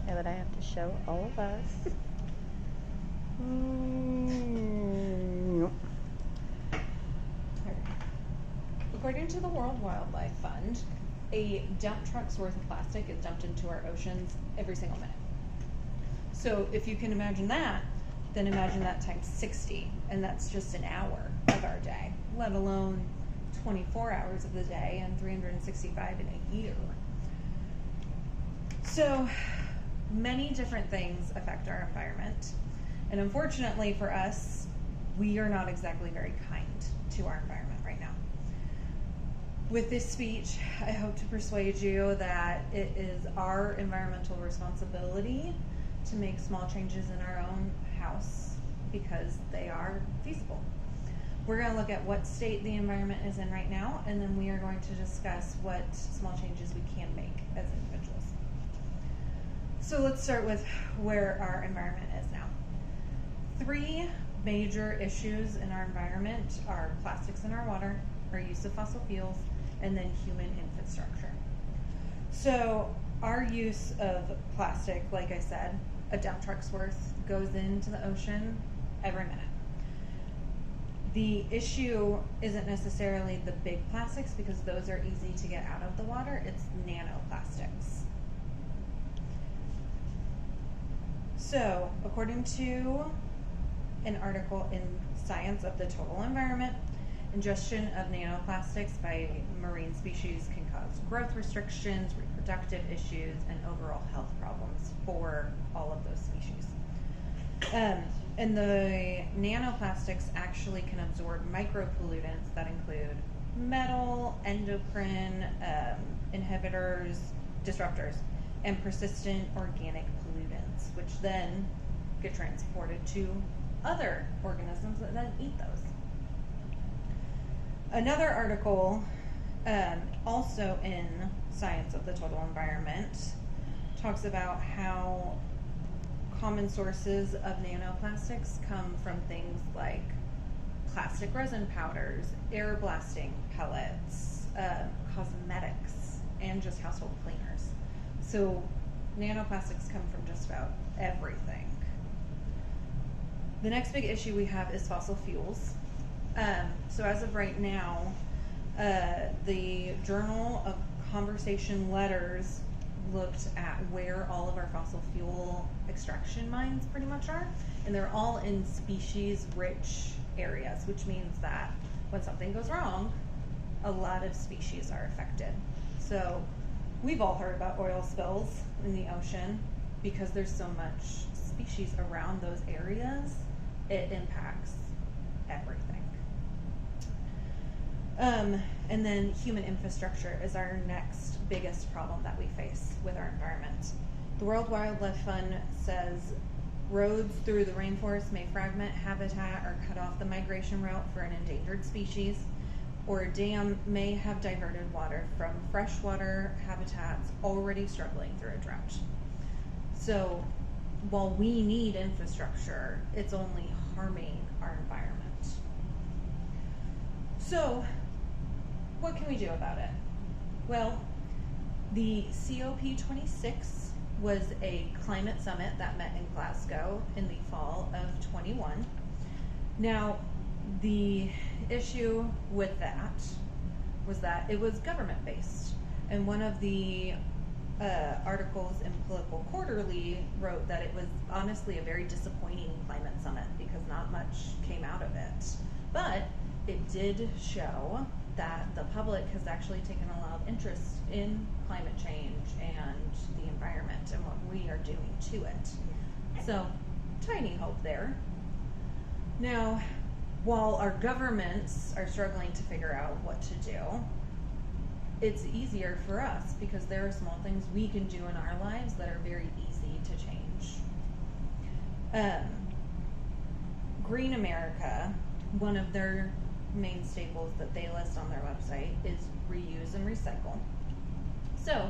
Now that I have to show all of us. According to the World Wildlife Fund, a dump truck's worth of plastic is dumped into our oceans every single minute. So if you can imagine that, then imagine that times 60, and that's just an hour of our day, let alone 24 hours of the day and 365 in a year. So many different things affect our environment, and unfortunately for us, we are not exactly very kind to our environment right now. With this speech, I hope to persuade you that it is our environmental responsibility to make small changes in our own house because they are feasible. We're going to look at what state the environment is in right now, and then we are going to discuss what small changes we can make as individuals. So let's start with where our environment is now. 3 major issues in our environment are plastics in our water, our use of fossil fuels, and then human infrastructure. So our use of plastic, like I said, a dump truck's worth goes into the ocean every minute. The issue isn't necessarily the big plastics because those are easy to get out of the water. It's nanoplastics. So, according to an article in Science of the Total Environment, ingestion of nanoplastics by marine species can cause growth restrictions, reproductive issues, and overall health problems for all of those species. And the nanoplastics actually can absorb micropollutants that include metal, endocrine inhibitors, disruptors, and persistent organic pollutants, which then get transported to other organisms that then eat those. Another article, also in Science of the Total Environment, talks about how common sources of nanoplastics come from things like plastic resin powders, air blasting pellets, cosmetics, and just household cleaners. So nanoplastics come from just about everything. The next big issue we have is fossil fuels. So as of right now, the Journal of Conservation Letters looked at where all of our fossil fuel extraction mines pretty much are, and they're all in species-rich areas, which means that when something goes wrong, a lot of species are affected. So we've all heard about oil spills in the ocean because there's so much species around those areas, it impacts everything. And then human infrastructure is our next biggest problem that we face with our environment. The World Wildlife Fund says roads through the rainforest may fragment habitat or cut off the migration route for an endangered species, or a dam may have diverted water from freshwater habitats already struggling through a drought. So while we need infrastructure, it's only harming our environment. So what can we do about it? Well, the COP26 was a climate summit that met in Glasgow in the fall of 21. Now, the issue with that was that it was government-based. And one of the articles in Political Quarterly wrote that it was honestly a very disappointing climate summit because not much came out of it. But it did show that the public has actually taken a lot of interest in climate change and the environment and what we are doing to it. So, tiny hope there. Now, while our governments are struggling to figure out what to do, it's easier for us because there are small things we can do in our lives that are very easy to change. Green America, one of their main staples that they list on their website is reuse and recycle. So,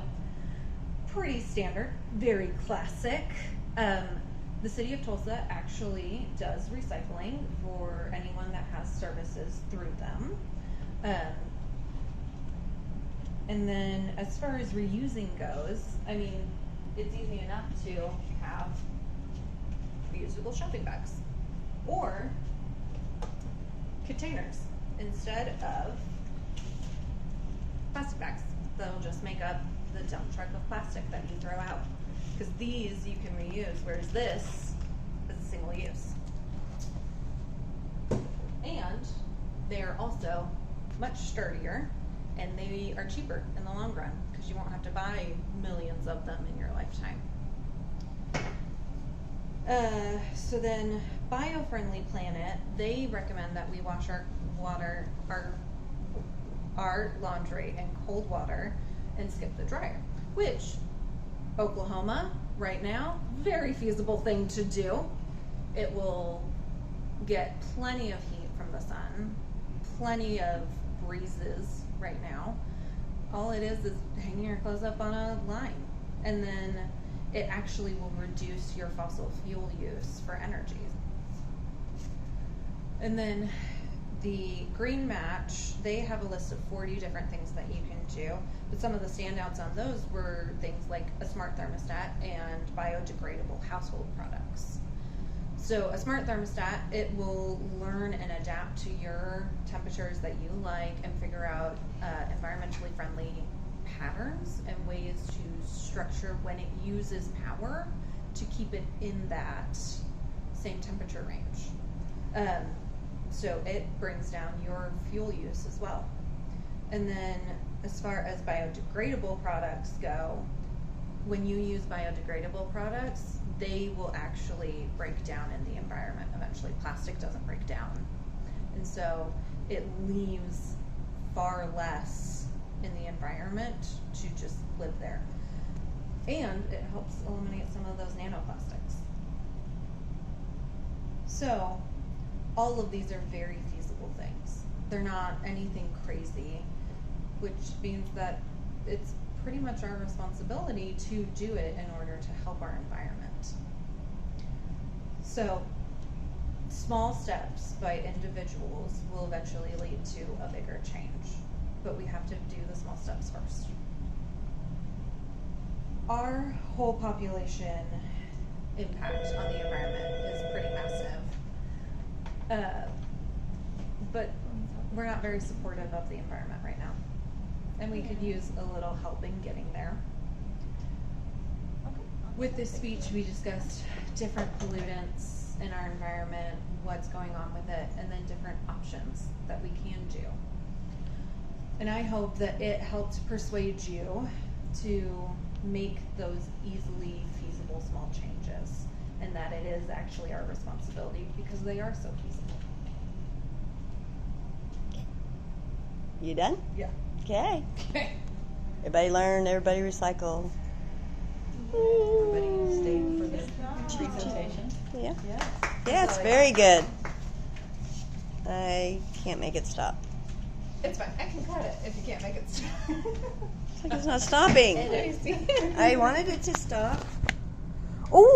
pretty standard, very classic. The city of Tulsa actually does recycling for anyone that has services through them. And then as far as reusing goes, I mean, it's easy enough to have reusable shopping bags or containers instead of plastic bags. That'll just make up the dump truck of plastic that you throw out. Because these you can reuse, whereas this is a single use. And they are also much sturdier, and they are cheaper in the long run because you won't have to buy millions of them in your lifetime. So then Bio-Friendly Planet, they recommend that we wash our laundry in cold water and skip the dryer, which Oklahoma right now, very feasible thing to do. It will get plenty of heat from the sun, plenty of breezes right now. All it is hanging your clothes up on a line, and then it actually will reduce your fossil fuel use for energy. And then the Green Match, they have a list of 40 different things that you can do, but some of the standouts on those were things like a smart thermostat and biodegradable household products. So a smart thermostat, it will learn and adapt to your temperatures that you like and figure out environmentally friendly patterns and ways to structure when it uses power to keep it in that same temperature range. So it brings down your fuel use as well. And then as far as biodegradable products go, when you use biodegradable products, they will actually break down in the environment eventually. Plastic doesn't break down. And so it leaves far less in the environment to just live there. And it helps eliminate some of those nanoplastics. So all of these are very feasible things. They're not anything crazy, which means that it's pretty much our responsibility to do it in order to help our environment. So small steps by individuals will eventually lead to a bigger change, but we have to do the small steps first. Our whole population impact on the environment is pretty massive. But we're not very supportive of the environment right now. And we could use a little help in getting there. With this speech, we discussed different pollutants in our environment, what's going on with it, and then different options that we can do. And I hope that it helped persuade you to make those easily feasible small changes, and that it is actually our responsibility because they are so feasible. You done? Yeah. Okay. Okay. Everybody learn, everybody recycle. Everybody stayed for the presentation. Yeah. Yeah. Yeah, it's very good. I can't make it stop. It's fine. I can cut it if you can't make it stop. It's like it's not stopping. Crazy. I wanted it to stop. Oh!